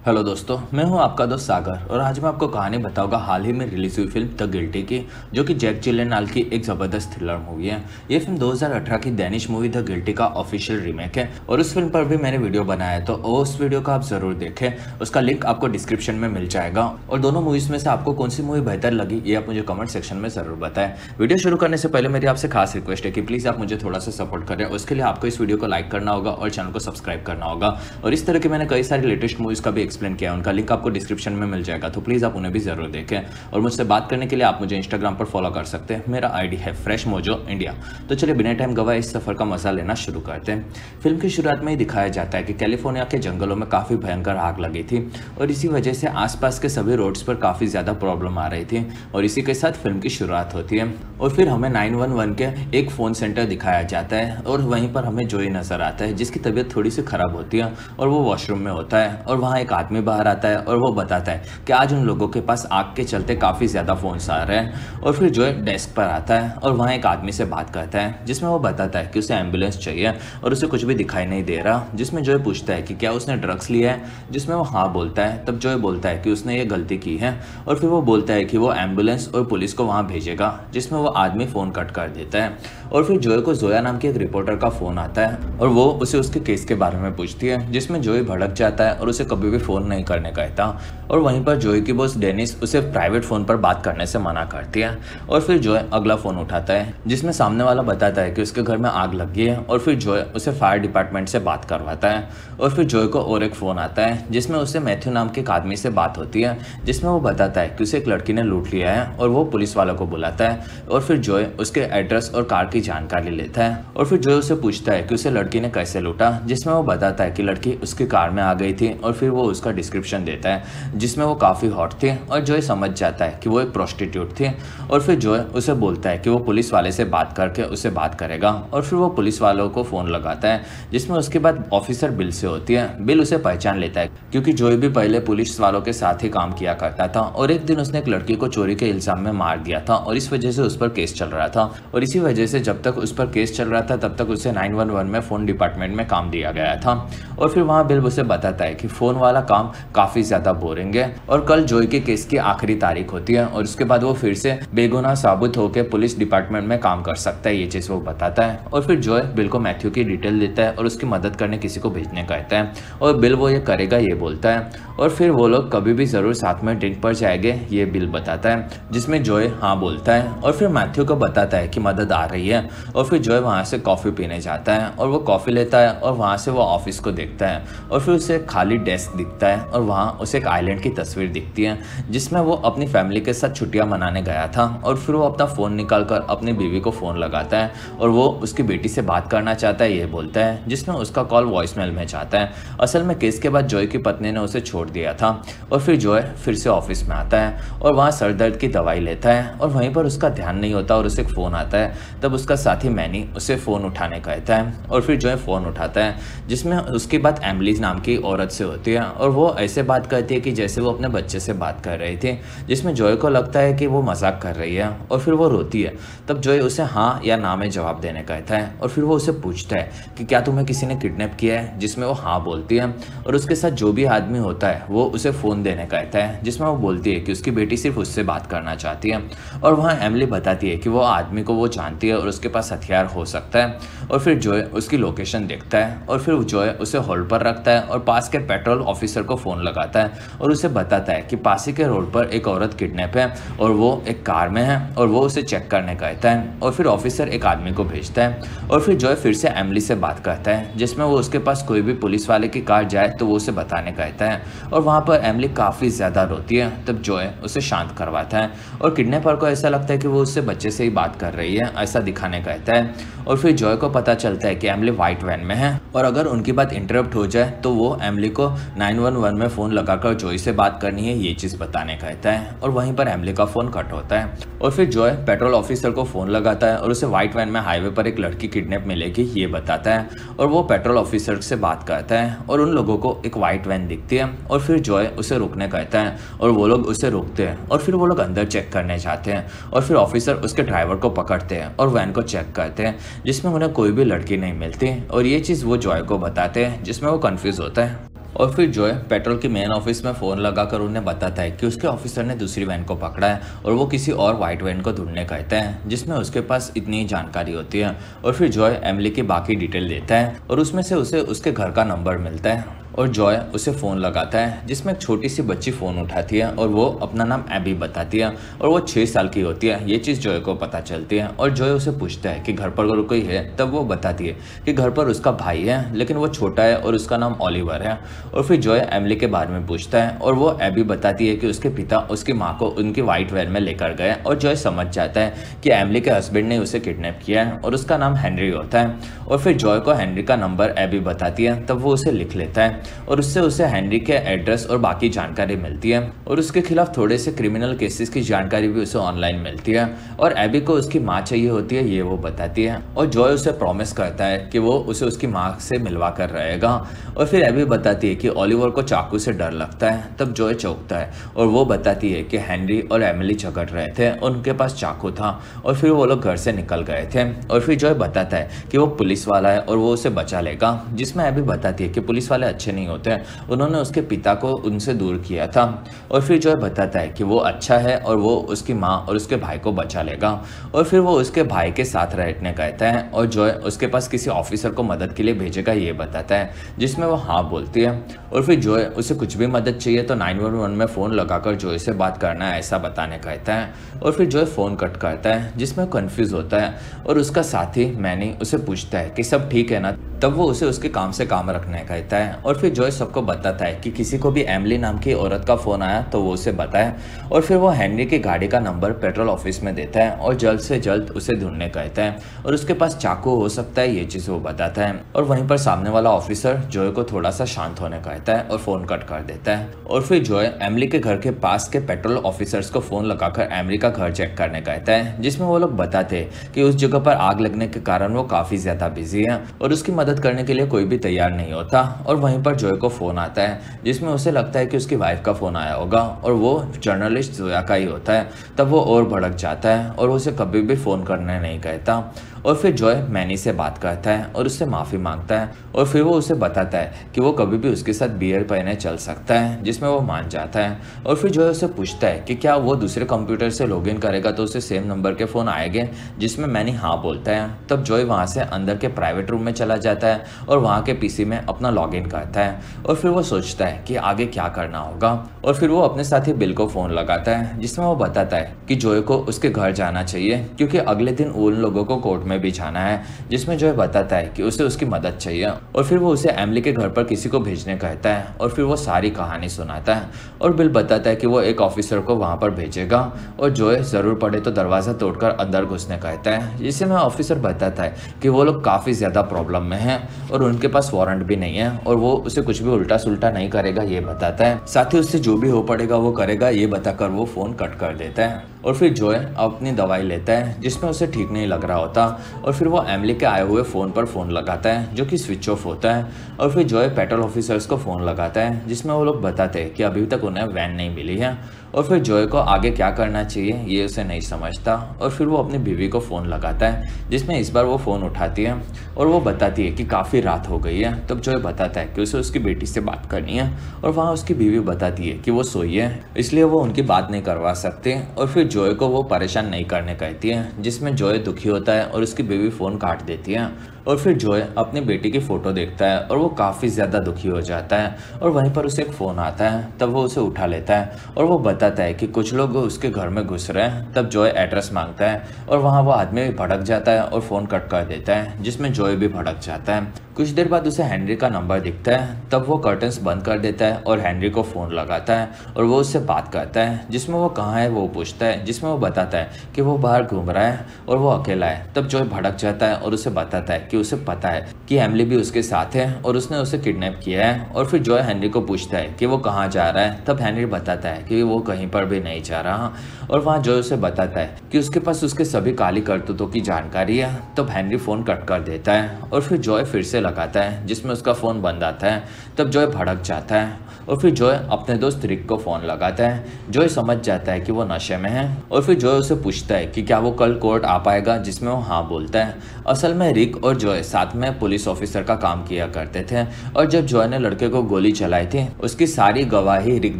Hello दोस्तों, मैं हूं आपका दोस्त सागर और आज मैं आपको कहानी बताऊंगा हाल ही में रिलीज हुई फिल्म द गिल्टी की, जो कि जैक जिलेनॉल की एक ज़बरदस्त थ्रिलर मूवी है। ये फिल्म 2018 की डेनिश मूवी द गिल्टी का ऑफिशियल रीमेक है और उस फिल्म पर भी मैंने वीडियो बनाया है, तो उस वीडियो को आप ज़रूर देखें। उसका लिंक आपको डिस्क्रिप्शन में मिल जाएगा। और दोनों मूवीज़ में से आपको कौन सी मूवी बेहतर लगी ये आप मुझे कमेंट सेक्शन में ज़रूर बताएं। वीडियो शुरू करने से पहले मेरी आपसे खास रिक्वेस्ट है कि प्लीज़ आप मुझे थोड़ा सा सपोर्ट करें। उसके लिए आपको इस वीडियो को लाइक करना होगा और चैनल को सब्सक्राइब करना होगा। और इस तरह के मैंने कई सारी लेटेस्ट मूवीज़ का भी एक्सप्लेन किया है, उनका लिंक आपको डिस्क्रिप्शन में मिल जाएगा, तो प्लीज़ आप उन्हें भी ज़रूर देखें। और मुझसे बात करने के लिए आप मुझे इंस्टाग्राम पर फॉलो कर सकते हैं। मेरा आईडी है फ्रेश मोजो इंडिया। तो चलिए बिना टाइम गवाए इस सफ़र का मजा लेना शुरू करते हैं। फिल्म की शुरुआत में ही दिखाया जाता है कि कैलिफोर्निया के जंगलों में काफ़ी भयंकर आग लगी थी और इसी वजह से आसपास के सभी रोड्स पर काफ़ी ज़्यादा प्रॉब्लम आ रही थी। और इसी के साथ फिल्म की शुरुआत होती है और फिर हमें 911 के एक फ़ोन सेंटर दिखाया जाता है और वहीं पर हमें जोई नज़र आता है, जिसकी तबीयत थोड़ी सी ख़राब होती है और वो वॉशरूम में होता है। और वहाँ एक आदमी बाहर आता है और वो बताता है कि आज उन लोगों के पास आग के चलते काफ़ी ज़्यादा फ़ोन्स आ रहे हैं। और फिर जो है डेस्क पर आता है और वहाँ एक आदमी से बात करता है, जिसमें वो बताता है कि उसे एम्बुलेंस चाहिए और उसे कुछ भी दिखाई नहीं दे रहा। जिसमें जो है पूछता है कि क्या उसने ड्रग्स लिया है, जिसमें वो हाँ बोलता है। तब जो है बोलता है कि उसने ये गलती की है और फिर वो बोलता है कि वो एम्बुलेंस और पुलिस को वहाँ भेजेगा, जिसमें वो आदमी फ़ोन कट कर देता है। और फिर जोए को जोया नाम की एक रिपोर्टर का फ़ोन आता है और वो उसे उसके केस के बारे में पूछती है, जिसमें जोए भड़क जाता है और उसे कभी भी फ़ोन नहीं करने कहता। और वहीं पर जोए की बॉस डेनिस उसे प्राइवेट फ़ोन पर बात करने से मना करती है। और फिर जोए अगला फ़ोन उठाता है, जिसमें सामने वाला बताता है कि उसके घर में आग लग गई है। और फिर जोए उसे फायर डिपार्टमेंट से बात करवाता है। और फिर जोए को और एक फ़ोन आता है, जिसमें उसे मैथ्यू नाम के एक आदमी से बात होती है, जिसमें वो बताता है कि उसे एक लड़की ने लूट लिया है और वो पुलिस वालों को बुलाता है। और फिर जोए उसके एड्रेस और कार की जानकारी लेता है और फिर जोए उसे पूछता है कि उसे लड़की ने कैसे लूटा, जिसमें वो बताता है कि लड़की उसकी कार में आ गई थी। और फिर वो उसका डिस्क्रिप्शन देता है, जिसमें वो काफ़ी हॉट थी और जोए समझ जाता है कि वो एक प्रोस्टिट्यूट थी। और फिर जोए उसे बोलता है कि वो पुलिस वाले से बात करके उससे बात करेगा। और फिर वो पुलिस वालों को फ़ोन लगाता है, जिसमें उसके बाद ऑफिसर बिल से होती है। बिल उसे पहचान लेता है क्योंकि जोए भी पहले पुलिस वालों के साथ ही काम किया करता था और एक दिन उसने एक लड़की को चोरी के इल्जाम में मार दिया था और इस वजह से उस पर केस चल रहा था। और इसी वजह से जब तक उस पर केस चल रहा था तब तक उसे 911 में फ़ोन डिपार्टमेंट में काम दिया गया था। और फिर वहाँ बिल उसे बताता है कि फ़ोन वाला काम काफ़ी ज़्यादा बोरिंग है और कल जोए के केस की आखिरी तारीख होती है और उसके बाद वो फिर से बेगुनाह साबित होकर पुलिस डिपार्टमेंट में काम कर सकता है, ये चीज़ वो बताता है। और फिर जोए बिल को मैथ्यू की डिटेल देता है और उसकी मदद करने किसी को भेजने कहता है और बिल वो ये करेगा ये बोलता है। और फिर वो लोग कभी भी ज़रूर साथ में ड्रिंक पर जाएंगे, ये बिल बताता है, जिसमें जोए हाँ बोलता है। और फिर मैथ्यू को बताता है कि मदद आ रही है। और फिर जोए वहाँ से कॉफ़ी पीने जाता है और वो कॉफ़ी लेता है और वहाँ से वो ऑफिस को देखता है और फिर उसे खाली डेस्क दिखता है और वहाँ उसे एक आइलैंड की तस्वीर दिखती है, जिसमें वो अपनी फैमिली के साथ छुट्टियाँ मनाने गया था। और फिर वो अपना फ़ोन निकाल कर अपनी बीवी को फ़ोन लगाता है और वो उसकी बेटी से बात करना चाहता है, ये बोलता है, जिसमें उसका कॉल वॉइसमेल में जाता है। असल में केस के बाद जोए की पत्नी ने उसे छोड़ दिया था। और फिर जोए फिर से ऑफिस में आता है और वहाँ सर दर्द की दवाई लेता है और वहीं पर उसका ध्यान नहीं होता और उसे एक फ़ोन आता है। तब उसका साथी मैनी उसे फ़ोन उठाने कहता है और फिर जोए फ़ोन उठाता है, जिसमें उसकी बात एमिली नाम की औरत से होती है और वो ऐसे बात करती है कि जैसे वो अपने बच्चे से बात कर रही थी, जिसमें जोए को लगता है कि वो मजाक कर रही है और फिर वो रोती है। तब जोए उसे हाँ या ना में जवाब देने कहता है और फिर वो उसे पूछता है कि क्या तुम्हें किसी ने किडनैप किया है, जिसमें वो हाँ बोलती है। और उसके साथ जो भी आदमी होता है वो उसे फ़ोन देने कहता है, जिसमें वो बोलती है कि उसकी बेटी सिर्फ उससे बात करना चाहती है। और वहाँ एमिली बताती है कि वो आदमी को वो जानती है और उसके पास हथियार हो सकता है। और फिर जोए उसकी लोकेशन देखता है और फिर जोए उसे होल्ड पर रखता है और पास के पेट्रोल ऑफिसर को फ़ोन लगाता है और उसे बताता है कि पास ही के रोड पर एक औरत किडनैप है और वो एक कार में है और वो उसे चेक करने कहता है। और फिर ऑफिसर एक आदमी को भेजता है और फिर जोए फिर से एमिली से बात करता है, जिसमें वो उसके पास कोई भी पुलिस वाले की कार जाए तो वो उसे बताने कहता है। और वहाँ पर एमिली काफ़ी ज़्यादा रोती है। तब जोए उसे शांत करवाता है और किडनैपर को ऐसा लगता है कि वो उससे बच्चे से ही बात कर रही है, ऐसा दिखाने कहता है। और फिर जोए को पता चलता है कि एमिली वाइट वैन में है और अगर उनकी बात इंटरप्ट हो जाए तो वो एमिली को 911 में फ़ोन लगाकर जोए से बात करनी है, ये चीज़ बताने कहता है। और वहीं पर एमिली का फ़ोन कट होता है और फिर जोए पेट्रोल ऑफिसर को फ़ोन लगाता है और उसे वाइट वैन में हाईवे पर एक लड़की किडनैप मिलेगी, ये बताता है। और वो पेट्रोल ऑफिसर से बात करता है और उन लोगों को एक वाइट वैन दिखती है और फिर जोए उसे रुकने कहता है और वो लोग उसे रोकते हैं और फिर वो लोग अंदर चेक करने जाते हैं और फिर ऑफिसर उसके ड्राइवर को पकड़ते हैं और वैन को चेक करते हैं, जिसमें उन्हें कोई भी लड़की नहीं मिलती। और ये चीज़ वो जॉय को बताते हैं, जिसमें वो कंफ्यूज होता है। और फिर जॉय पेट्रोल की मेन ऑफिस में फ़ोन लगाकर उन्हें बताता है कि उसके ऑफिसर ने दूसरी वैन को पकड़ा है और वो किसी और वाइट वैन को ढूंढने कहते हैं, जिसमें उसके पास इतनी ही जानकारी होती है। और फिर जॉय एमिली की बाकी डिटेल देता है और उसमें से उसे उसके घर का नंबर मिलता है और जॉय उसे फ़ोन लगाता है, जिसमें एक छोटी सी बच्ची फ़ोन उठाती है और वो अपना नाम एबी बताती है और वो 6 साल की होती है। ये चीज़ जॉय को पता चलती है और जॉय उसे पूछता है कि घर पर अगर कोई है, तब वो बताती है कि घर पर उसका भाई है, लेकिन वो छोटा है और उसका नाम ओलिवर है। और फिर जॉय एमिली के बारे में पूछता है और वो एबी बताती है कि उसके पिता उसकी माँ को उनकी वाइट वैन में लेकर गए और जॉय समझ जाता है कि एमिली के हस्बैंड ने उसे किडनैप किया है और उसका नाम हेनरी होता है। और फिर जॉय को हेनरी का नंबर एबी बताती है, तब वो उसे लिख लेता है और उससे उसे हेनरी के एड्रेस और बाकी जानकारी मिलती है और उसके खिलाफ थोड़े से क्रिमिनल केसेस की जानकारी भी उसे ऑनलाइन मिलती है। और एबी को उसकी माँ चाहिए होती है, ये वो बताती है और जॉय उसे प्रॉमिस करता है कि वो उसे उसकी माँ से मिलवा कर रहेगा। और फिर एबी बताती है कि ओलिवर को चाकू से डर लगता है, तब जॉय चौंकता है और वो बताती है कि हेनरी और एमिली झगड़ रहे थे और उनके पास चाकू था और फिर वो लोग घर से निकल गए थे। और फिर जॉय बताता है कि वो पुलिस वाला है और वो उसे बचा लेगा, जिसमें एबी बताती है कि पुलिस वाले अच्छे नहीं होते, उन्होंने उसके पिता को उनसे दूर किया था। और फिर जॉय बताता है कि वो अच्छा है और वो उसकी माँ और उसके भाई को बचा लेगा। और फिर वो उसके भाई के साथ रहने कहता है और जॉय उसके पास किसी ऑफिसर को मदद के लिए भेजेगा, ये बताता है, जिसमें वो हाँ बोलती है। और फिर जॉय उसे कुछ भी मदद चाहिए तो 911 में फ़ोन लगाकर जॉय से बात करना है, ऐसा बताने कहता है। और फिर जॉय फ़ोन कट करता है, जिसमें कंफ्यूज होता है और उसका साथी मैनी उसे पूछता है कि सब ठीक है ना, तब वो उसे उसके काम से काम रखने कहता है। और फिर जॉय सबको बताता है कि किसी को भी एमिली नाम की औरत का फ़ोन आया तो वो उसे बताए। और फिर वो हेनरी की गाड़ी का नंबर पेट्रोल ऑफिस में देता है और जल्द से जल्द उसे ढूंढने कहता है और उसके पास चाकू हो सकता है, ये चीज़ वो बताता है। और वहीं पर सामने वाला ऑफिसर जॉय को थोड़ा सा शांत होने कहता है और फ़ोन कट कर देता है। और फिर जॉय एमिली के घर के पास के पेट्रोल ऑफिसर्स को फ़ोन लगाकर एमिली का घर चेक करने कहता है, जिसमें वो लोग बताते हैं कि उस जगह पर आग लगने के कारण वो काफ़ी ज़्यादा बिजी है और उसकी मदद करने के लिए कोई भी तैयार नहीं होता। और वहीं पर जॉय को फ़ोन आता है, जिसमें उसे लगता है कि उसकी वाइफ का फ़ोन आया होगा और वो जर्नलिस्ट जोया का ही होता है। तब वो और भड़क जाता है और उसे कभी भी फ़ोन करने नहीं कहता। और फिर जॉय मैनी से बात करता है और उससे माफ़ी मांगता है और फिर वो उसे बताता है कि वो कभी भी उसके साथ बियर पहने चल सकता है, जिसमें वो मान जाता है। और फिर जॉय उसे पूछता है कि क्या वो दूसरे कंप्यूटर से लॉगिन करेगा तो उसे सेम नंबर के फ़ोन आएंगे, जिसमें मैनी हाँ बोलता है। तब जॉय वहाँ से अंदर के प्राइवेट रूम में चला जाता है और वहाँ के पीसी में अपना लॉगिन करता है और फिर वो सोचता है कि आगे क्या करना होगा। और फिर वो अपने साथी बिल को फ़ोन लगाता है, जिसमें वो बताता है कि जॉय को उसके घर जाना चाहिए क्योंकि अगले दिन उन लोगों को कोर्ट में भी जाना है, जिसमें जॉय बताता है कि उसे उसकी मदद चाहिए। और फिर वो उसे एमिली के घर पर किसी को भेजने कहता है और फिर वो सारी कहानी सुनाता है। और बिल बताता है कि वो एक ऑफिसर को वहाँ पर भेजेगा और जॉय ज़रूर पड़े तो दरवाज़ा तोड़कर अंदर घुसने कहता है, जिससे में ऑफिसर बताता है कि वो लोग काफ़ी ज़्यादा प्रॉब्लम में हैं और उनके पास वारंट भी नहीं है और वो उसे कुछ भी उल्टा सुल्टा नहीं करेगा, ये बताता है। साथ ही उससे जो भी हो पड़ेगा वो करेगा, ये बताकर वो फ़ोन कट कर देता है। और फिर जॉय अपनी दवाई लेता है, जिसमें उसे ठीक नहीं लग रहा होता और फिर वो एमिली के आए हुए फ़ोन पर फ़ोन लगाता है, जो कि स्विच ऑफ होता है। और फिर जॉय पेट्रोल ऑफिसर्स को फ़ोन लगाता है, जिसमें वो लोग बताते हैं कि अभी तक उन्हें वैन नहीं मिली है। और फिर जॉय को आगे क्या करना चाहिए ये उसे नहीं समझता और फिर वो अपनी बीवी को फ़ोन लगाता है, जिसमें इस बार वो फ़ोन उठाती है और वो बताती है कि काफ़ी रात हो गई है। तब जॉय बताता है कि उसे उसकी बेटी से बात करनी है और वहाँ उसकी बीवी बताती है कि वो सोई है, इसलिए वो उनकी बात नहीं करवा सकते। और फिर जॉय को वो परेशान नहीं करने कहती है, जिसमें जॉय दुखी होता है और उसकी बीवी फ़ोन काट देती है। और फिर जॉय अपनी बेटी की फ़ोटो देखता है और वो काफ़ी ज़्यादा दुखी हो जाता है और वहीं पर उसे एक फ़ोन आता है। तब वो उसे उठा लेता है और वो बताता है कि कुछ लोग उसके घर में घुस रहे हैं। तब जॉय एड्रेस मांगता है और वहाँ वो आदमी भी भड़क जाता है और फ़ोन कट कर देता है, जिसमें जॉय भी भड़क जाता है। कुछ देर बाद उसे हेनरी का नंबर दिखता है। तब वो कर्टन्स बंद कर देता है और हेनरी को फ़ोन लगाता है और वो उससे बात करता है, जिसमें वो कहाँ है वो पूछता है, जिसमें वो बताता है कि वो बाहर घूम रहा है और वो अकेला है। तब जॉय भड़क जाता है और उसे बताता है कि उसे पता है कि एमिली भी उसके साथ है और उसने उसे किडनैप किया है। और फिर जॉय हेनरी को पूछता है कि वो कहाँ जा रहा है। तब हेनरी बताता है कि वो कहीं पर भी नहीं जा रहा और वहाँ जॉय उसे बताता है कि उसके पास उसके सभी काली करतूतों की जानकारी है। तब हेनरी फ़ोन कट कर देता है और फिर जॉय फिर से लगाता है, जिसमें उसका फ़ोन बंद आता है। तब जॉय भड़क जाता है और फिर जॉय अपने दोस्त रिक को फ़ोन लगाता है। जॉय समझ जाता है कि वो नशे में है और फिर जॉय उसे पूछता है कि क्या वो कल कोर्ट आ पाएगा, जिसमें वो हाँ बोलता है। असल में रिक और जॉय साथ में पुलिस ऑफिसर का काम किया करते थे और जब जॉय ने लड़के को गोली चलाई थी उसकी सारी गवाही रिक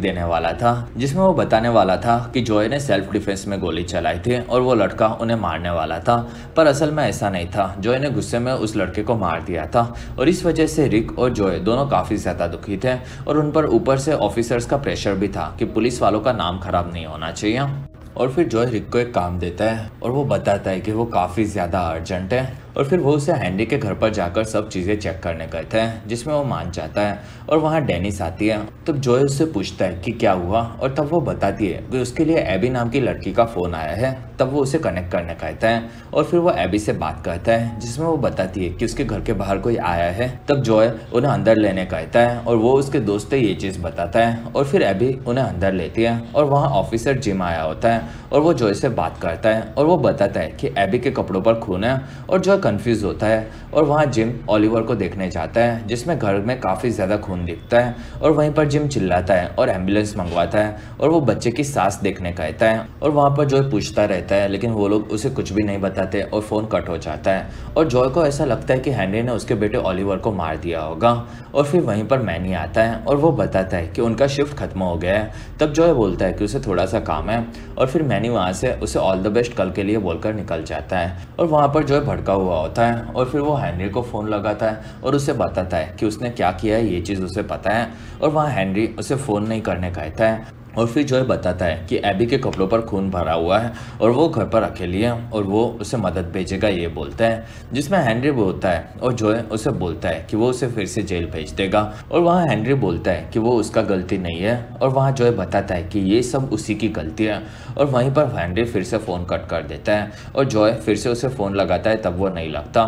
देने वाला था, जिसमें वो बताने वाला था कि जॉय ने सेल्फ डिफेंस में गोली चलाई थी और वो लड़का उन्हें मारने वाला था। पर असल में ऐसा नहीं था, जॉय ने गुस्से में उस लड़के को मार दिया था और इस वजह से रिक और जॉय दोनों काफ़ी ज़्यादा दुखी थे और उन पर ऊपर से ऑफिसर्स का प्रेशर भी था कि पुलिस वालों का नाम खराब नहीं होना चाहिए। और फिर जॉय रिक को एक काम देता है और वो बताता है कि वो काफ़ी ज़्यादा अर्जेंट है और फिर वो उसे हैंडी के घर पर जाकर सब चीज़ें चेक करने कहता है, जिसमें वो मान जाता है। और वहाँ डेनिस आती है। तब जॉय उससे पूछता है कि क्या हुआ और तब वो बताती है कि उसके लिए एबी नाम की लड़की का फ़ोन आया है। तब वो उसे कनेक्ट करने कहता है और फिर वो एबी से बात करता है, जिसमें वो बताती है कि उसके घर के बाहर कोई आया है। तब जॉय उन्हें अंदर लेने कहता है और वो उसके दोस्त से ये चीज़ बताता है और फिर एबी उन्हें अंदर लेती है और वहाँ ऑफिसर जिम आया होता है और वो जॉय से बात करता है और वो बताता है कि एबी के कपड़ों पर खून है और जॉय कंफ्यूज होता है। और वहाँ जिम ओलिवर को देखने जाता है, जिसमें घर में काफ़ी ज़्यादा खून दिखता है और वहीं पर जिम चिल्लाता है और एम्बुलेंस मंगवाता है और वो बच्चे की सांस देखने कहता है और वहाँ पर जॉय पूछता रहता है, लेकिन वो लोग उसे कुछ भी नहीं बताते और फ़ोन कट हो जाता है। और जॉय को ऐसा लगता है कि हेनरी ने उसके बेटे ओलिवर को मार दिया होगा। और फिर वहीं पर मैनी आता है और वो बताता है कि उनका शिफ्ट खत्म हो गया है। तब जॉय बोलता है कि उसे थोड़ा सा काम है और फिर मैनी वहाँ से उसे ऑल द बेस्ट कल के लिए बोलकर निकल जाता है। और वहाँ पर जॉय भड़का हुआ होता है और फिर वो हेनरी को फ़ोन लगाता है और उसे बताता है कि उसने क्या किया है, ये चीज़ उसे पता है। और वहाँ हेनरी उसे फ़ोन नहीं करने कहता है और फिर जॉय बताता है कि एबी के कपड़ों पर खून भरा हुआ है और वो घर पर अकेली है और वो उसे मदद भेजेगा, ये बोलता है। जिसमें हेनरी बोलता है और जॉय उसे बोलता है कि वो उसे फिर से जेल भेज देगा। और वहाँ हेनरी बोलता है कि वो उसका गलती नहीं है और वहाँ जॉय बताता है कि ये सब उसी की गलती है। और वहीं पर हेनरी फिर से फ़ोन कट कर देता है और जॉय फिर से उसे फ़ोन लगाता है, तब वो नहीं लगता।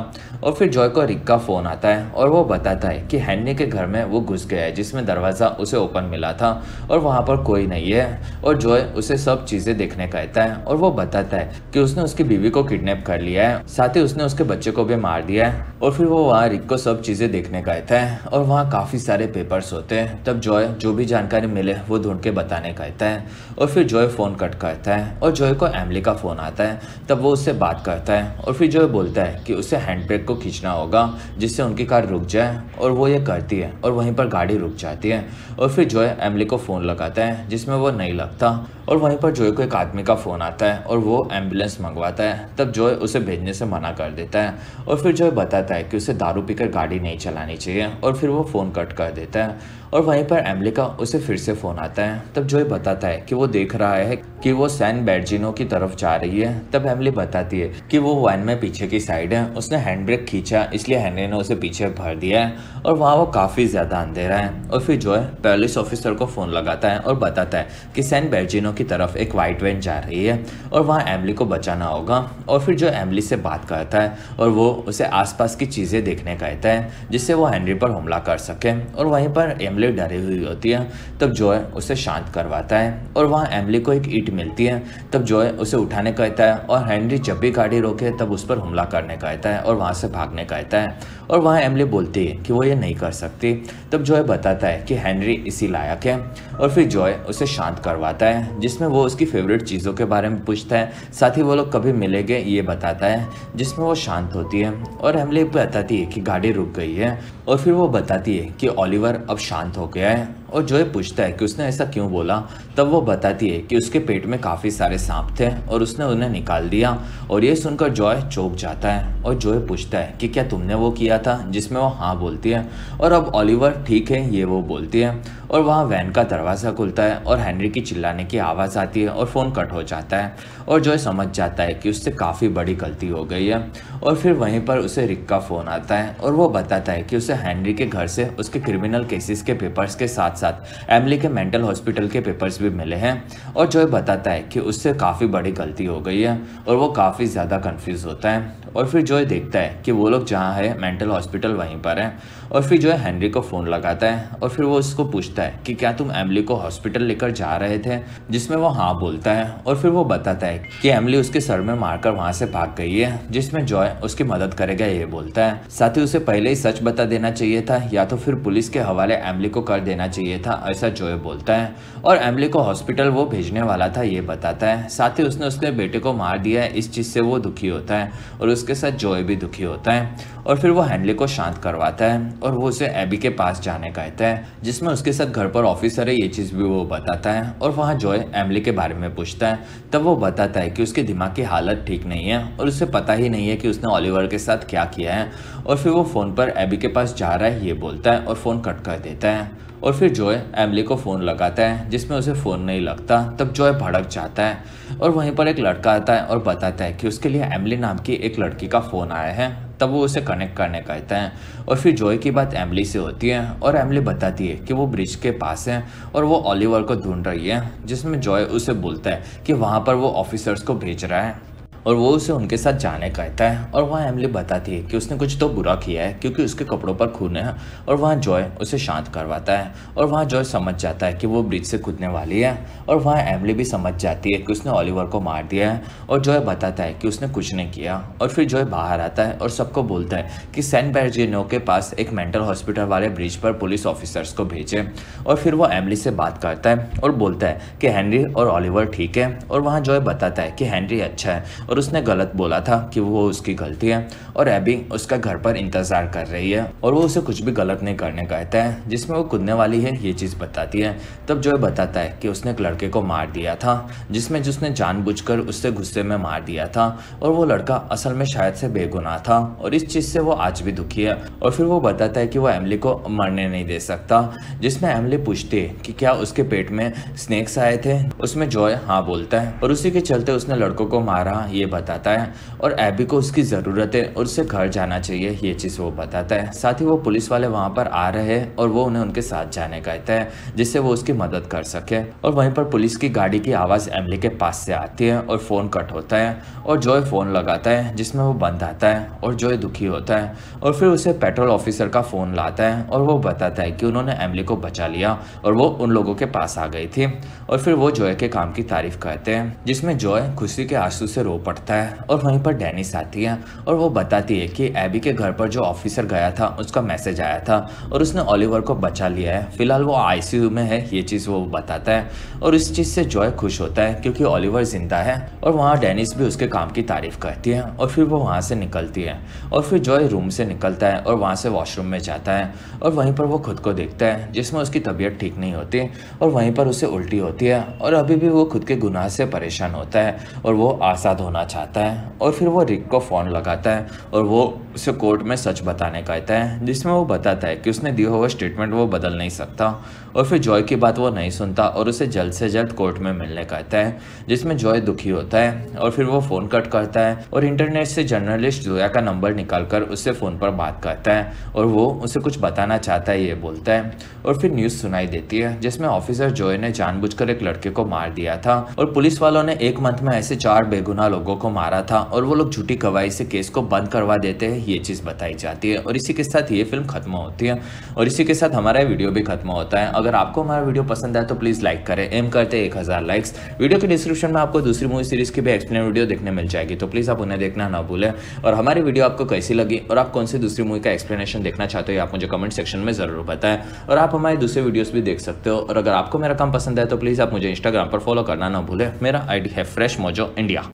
और फिर जॉय को रिक का फ़ोन आता है और वो बताता है कि हेनरी के घर में वो घुस गया है, जिसमें दरवाज़ा उसे ओपन मिला था और वहाँ पर कोई नहीं है। और जॉय उसे सब चीजें देखने कहता है और वो बताता है कि उसने उसकी बीवी को किडनैप कर लिया है, साथ ही उसने उसके बच्चे को भी मार दिया है। और फिर वो वहाँ रिक को सब चीजें देखने कहता है और वहाँ काफी सारे पेपर्स होते हैं। तब जॉय जो भी जानकारी मिले वो ढूंढ के बताने कहता है और फिर जॉय फोन कट करता है और जॉय को एमिली का फोन आता है। तब वो उससे बात करता है और फिर जॉय बोलता है कि उसे हैंड ब्रेक को खींचना होगा जिससे उनकी कार रुक जाए और वो ये करती है और वहीं पर गाड़ी रुक जाती है। और फिर जॉय एमिली को फोन लगाता है, जिसमें वो नहीं लगता। और वहीं पर जॉय को एक आदमी का फ़ोन आता है और वो एम्बुलेंस मंगवाता है। तब जॉय उसे भेजने से मना कर देता है और फिर जॉय बताता है कि उसे दारू पीकर गाड़ी नहीं चलानी चाहिए और फिर वो फ़ोन कट कर देता है। और वहीं पर एमिली का उसे फिर से फ़ोन आता है। तब जॉय बताता है कि वो देख रहा है कि वो सैन बेर्जिनो की तरफ जा रही है। तब एमिली बताती है कि वो वैन में पीछे की साइड है, उसने हैंड ब्रेक खींचा इसलिए हेनरी ने उसे पीछे भर दिया है और वहाँ वो काफ़ी ज़्यादा अंधेरा है। और फिर जॉय पुलिस ऑफिसर को फ़ोन लगाता है और बताता है कि सैन बेर्जिनो की तरफ एक वाइट वैन जा रही है और वहाँ एमिली को बचाना होगा। और फिर जो एमिली से बात करता है और वो उसे आसपास की चीज़ें देखने कहता है जिससे वो हेनरी पर हमला कर सके। और वहीं पर एमिली डरी हुई होती है। तब जॉय उसे शांत करवाता है और वहाँ एमिली को एक ईंट मिलती है। तब जॉय उसे उठाने कहता है और हेनरी जब भी गाड़ी रोके तब उस पर हमला करने कहता है और वहाँ से भागने कहता है। और वहाँ एमिली बोलती है कि वो ये नहीं कर सकती। तब जॉय बताता है कि हेनरी इसी लायक है और फिर जॉय उसे शांत करवाता है, जिसमें वो उसकी फेवरेट चीज़ों के बारे में पूछता है, साथ ही वो लोग कभी मिलेंगे ये बताता है, जिसमें वो शांत होती है। और एमिली बताती है कि गाड़ी रुक गई है और फिर वो बताती है कि ओलिवर अब शांत हो गया है। और जॉय पूछता है कि उसने ऐसा क्यों बोला। तब वो बताती है कि उसके पेट में काफ़ी सारे सांप थे और उसने उन्हें निकाल दिया। और ये सुनकर जॉय चौंक जाता है और जॉय पूछता है कि क्या तुमने वो किया था, जिसमें वो हाँ बोलती है। और अब ओलिवर ठीक है ये वो बोलती है। और वहाँ वैन का दरवाज़ा खुलता है और हेनरी की चिल्लाने की आवाज़ आती है और फ़ोन कट हो जाता है। और जॉय समझ जाता है कि उससे काफ़ी बड़ी गलती हो गई है। और फिर वहीं पर उसे रिक का फ़ोन आता है और वो बताता है कि उसे हेनरी के घर से उसके क्रिमिनल केसेस के पेपर्स के साथ साथ एमिली के मेंटल हॉस्पिटल के पेपर्स भी मिले हैं। और जॉय बताता है कि उससे काफ़ी बड़ी गलती हो गई है और वो काफ़ी ज़्यादा कंफ्यूज होता है। और फिर जॉय देखता है कि वो लोग जहाँ है मेंटल हॉस्पिटल वहीं पर है। और फिर जो है हेनरी को फ़ोन लगाता है और फिर वो उसको पूछता है कि क्या तुम एमिली को हॉस्पिटल लेकर जा रहे थे, जिसमें वो हाँ बोलता है। और फिर वो बताता है कि एमिली उसके सर में मारकर वहाँ से भाग गई है, जिसमें जॉय उसकी मदद करेगा ये बोलता है। साथ ही उसे पहले ही सच बता देना चाहिए था या तो फिर पुलिस के हवाले एमिली को कर देना चाहिए था, ऐसा जॉय बोलता है। और एमिली को हॉस्पिटल वो भेजने वाला था ये बताता है। साथ ही उसने उसके बेटे को मार दिया है, इस चीज़ से वो दुखी होता है और उसके साथ जॉय भी दुखी होता है। और फिर वो हेनरी को शांत करवाता है और वो उसे एबी के पास जाने कहता है, जिसमें उसके साथ घर पर ऑफिसर है ये चीज़ भी वो बताता है। और वहाँ जॉय एमिली के बारे में पूछता है, तब वो बताता है कि उसके दिमाग की हालत ठीक नहीं है और उसे पता ही नहीं है कि उसने ओलिवर के साथ क्या किया है। और फिर वो फ़ोन पर एबी के पास जा रहा है ये बोलता है और फ़ोन कट कर देता है। और फिर जॉय एमिली को फ़ोन लगाता है, जिसमें उसे फ़ोन नहीं लगता। तब जॉय भड़क जाता है और वहीं पर एक लड़का आता है और बताता है कि उसके लिए एमिली नाम की एक लड़की का फ़ोन आया है। तब वो उसे कनेक्ट करने कहता है और फिर जॉय की बात एमिली से होती है और एमिली बताती है कि वो ब्रिज के पास है और वो ओलिवर को ढूंढ रही है, जिसमें जॉय उसे बोलता है कि वहाँ पर वो ऑफिसर्स को भेज रहा है और वो उसे उनके साथ जाने कहता है। और वहाँ एमिली बताती है कि उसने कुछ तो बुरा किया है क्योंकि उसके कपड़ों पर खून है। और वहाँ जॉय उसे शांत करवाता है और वहाँ जॉय समझ जाता है कि वो ब्रिज से कूदने वाली है। और वहाँ एमिली भी समझ जाती है कि उसने ओलिवर को मार दिया है और जॉय बताता है कि उसने कुछ नहीं किया। और फिर जॉय बाहर आता है और सबको बोलता है कि सैन बर्जिनो के पास एक मेंटल हॉस्पिटल वाले ब्रिज पर पुलिस ऑफिसर्स को भेजे। और फिर वो एमिली से बात करता है और बोलता है कि हेनरी और ओलिवर ठीक है। और वहाँ जॉय बताता है कि हेनरी अच्छा है और उसने गलत बोला था कि वो उसकी गलती है और एबी उसका घर पर इंतजार कर रही है और वो उसे कुछ भी गलत नहीं करने कहता है, जिसमें वो कूदने वाली है ये चीज़ बताती है। तब जॉय बताता है कि उसने एक लड़के को मार दिया था, जिसने जानबूझकर उससे गुस्से में मार दिया था और वो लड़का असल में शायद से बेगुनाह था और इस चीज़ से वो आज भी दुखी है। और फिर वो बताता है कि वो एमिली को मरने नहीं दे सकता, जिसमें एमिली पूछती है कि क्या उसके पेट में स्नेक्स आए थे। उसमें जॉय हाँ बोलता है और उसी के चलते उसने लड़कों को मारा ये बताता है। और एबी को उसकी ज़रूरत है और उसे घर जाना चाहिए ये चीज़ वो बताता है। साथ ही वो पुलिस वाले वहाँ पर आ रहे हैं और वो उन्हें उनके साथ जाने कहता है, जिससे वो उसकी मदद कर सके। और वहीं पर पुलिस की गाड़ी की आवाज़ एमिली के पास से आती है और फ़ोन कट होता है और जॉय फ़ोन लगाता है, जिसमें वो बंद आता है और जॉय दुखी होता है। और फिर उसे पेट्रोल ऑफिसर का फ़ोन लाता है और वो बताता है कि उन्होंने एमिली को बचा लिया और वो उन लोगों के पास आ गई थी। और फिर वो जॉय के काम की तारीफ करते हैं, जिसमें जॉय खुशी के आंसू से रो पड़ता है। और वहीं पर डेनिस आती है और वो बताती है कि एबी के घर पर जो ऑफिसर गया था उसका मैसेज आया था और उसने ओलिवर को बचा लिया है, फिलहाल वो आईसीयू में है ये चीज़ वो बताता है। और इस चीज़ से जॉय खुश होता है क्योंकि ओलिवर जिंदा है। और वहाँ डेनिस भी उसके काम की तारीफ करती है और फिर वो वहाँ से निकलती है। और फिर जॉय रूम से निकलता है और वहाँ से वॉशरूम में जाता है और वहीं पर वो खुद को देखता है, जिसमें उसकी तबीयत ठीक नहीं होती और वहीं पर उसे उल्टी होती है और अभी भी वो खुद के गुनाह से परेशान होता है और वो आज़ाद होना चाहता है। और फिर वो रिक को फ़ोन लगाता है और वो उसे कोर्ट में सच बताने कहता है, जिसमें वो बताता है कि उसने दिया हुआ स्टेटमेंट वो बदल नहीं सकता। और फिर जॉय की बात वो नहीं सुनता और उसे जल्द से जल्द कोर्ट में मिलने कहता है, जिसमें जॉय दुखी होता है। और फिर वो फ़ोन कट करता है और इंटरनेट से जर्नलिस्ट जोया का नंबर निकालकर उससे फ़ोन पर बात करता है और वो उसे कुछ बताना चाहता है ये बोलता है। और फिर न्यूज़ सुनाई देती है, जिसमें ऑफिसर जॉय ने जानबूझकर एक लड़के को मार दिया था और पुलिस वालों ने 1 मंथ में ऐसे 4 बेगुनाह लोगों को मारा था और वो लोग झूठी गवाही से केस को बंद करवा देते हैं ये चीज़ बताई जाती है। और इसी के साथ ये फिल्म खत्म होती है और इसी के साथ हमारा वीडियो भी खत्म होता है। अगर आपको हमारा वीडियो पसंद आए तो प्लीज़ लाइक करें, एम करते 1000 लाइक्स। वीडियो के डिस्क्रिप्शन में आपको दूसरी मूवी सीरीज की भी एक्सप्लेन वीडियो देखने मिल जाएगी, तो प्लीज़ आप उन्हें देखना ना भूलें। और हमारी वीडियो आपको कैसी लगी और आप कौन सी दूसरी मूवी का एक्सप्लेनेशन देखना चाहते हो आप मुझे कमेंट सेक्शन में ज़रूर बताएं। और आप हमारे दूसरे वीडियोस भी देख सकते हो। और अगर आपको मेरा काम पसंद है तो प्लीज़ आप मुझे इंस्टाग्राम पर फॉलो करना ना भूलें। मेरा आईडी है फ्रेश मोजो इंडिया।